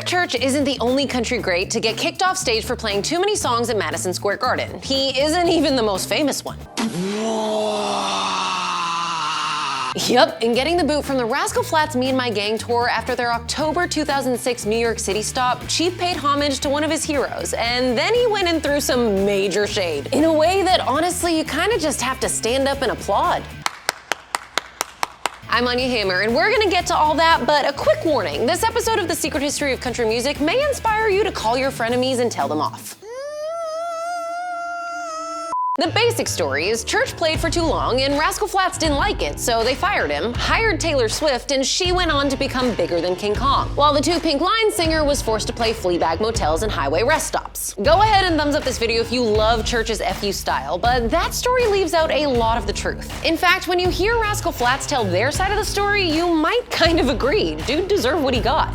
Church isn't the only country great to get kicked off stage for playing too many songs at Madison Square Garden. He isn't even the most famous one. Yup, and getting the boot from the Rascal Flatts Me and My Gang tour after their October 2006 New York City stop, Chief paid homage to one of his heroes, and then he went and threw some major shade. In a way that honestly, you kinda just have to stand up and applaud. I'm Anya Hammer, and we're gonna get to all that, but a quick warning. This episode of The Secret History of Country Music may inspire you to call your frenemies and tell them off. The basic story is Church played for too long and Rascal Flatts didn't like it, so they fired him, hired Taylor Swift, and she went on to become bigger than King Kong, while the two Pink Line singer was forced to play Fleabag motels and highway rest stops. Go ahead and thumbs up this video if you love Church's FU style, but that story leaves out a lot of the truth. In fact, when you hear Rascal Flatts tell their side of the story, you might kind of agree. Dude deserved what he got.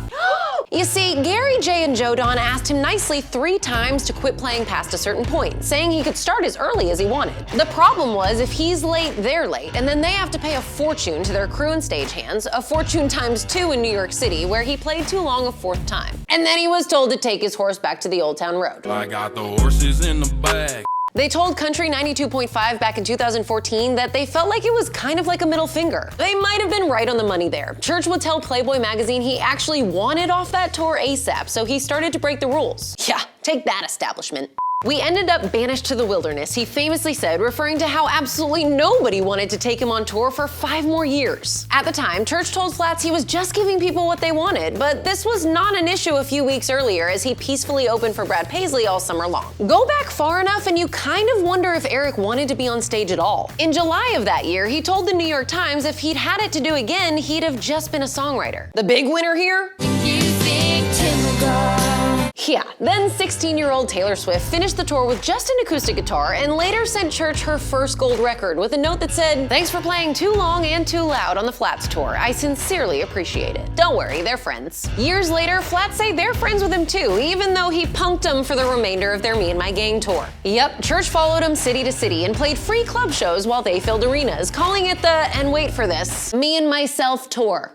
You see, Gary, Jay, and Joe Don asked him nicely 3 times to quit playing past a certain point, saying he could start as early as he wanted. The problem was, if he's late, they're late, and then they have to pay a fortune to their crew and stagehands, a fortune times 2 in New York City, where he played too long a 4th time. And then he was told to take his horse back to the Old Town Road. I got the horses in the bag. They told Country 92.5 back in 2014 that they felt like it was kind of like a middle finger. They might have been right on the money there. Church would tell Playboy magazine he actually wanted off that tour ASAP, so he started to break the rules. Yeah, take that, establishment. We ended up banished to the wilderness, he famously said, referring to how absolutely nobody wanted to take him on tour for 5 more years. At the time, Church told Flatts he was just giving people what they wanted, but this was not an issue a few weeks earlier as he peacefully opened for Brad Paisley all summer long. Go back far enough and you kind of wonder if Eric wanted to be on stage at all. In July of that year, he told the New York Times if he'd had it to do again, he'd have just been a songwriter. The big winner here? Yeah, then 16-year-old Taylor Swift finished the tour with just an acoustic guitar and later sent Church her first gold record with a note that said, "Thanks for playing too long and too loud on the Flatts tour. I sincerely appreciate it." Don't worry, they're friends. Years later, Flatts say they're friends with him too, even though he punked them for the remainder of their Me and My Gang tour. Yep, Church followed him city to city and played free club shows while they filled arenas, calling it the, and wait for this, Me and Myself tour.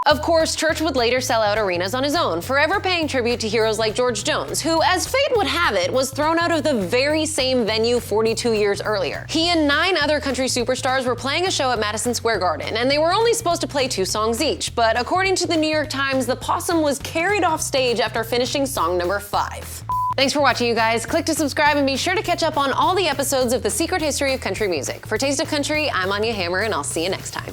Of course, Church would later sell out arenas on his own, forever paying tribute to heroes like George Jones, who, as fate would have it, was thrown out of the very same venue 42 years earlier. He and 9 other country superstars were playing a show at Madison Square Garden, and they were only supposed to play 2 songs each, but according to the New York Times, the possum was carried off stage after finishing song number 5. Thanks for watching, you guys. Click to subscribe and be sure to catch up on all the episodes of The Secret History of Country Music. For Taste of Country, I'm Anya Hammer, and I'll see you next time.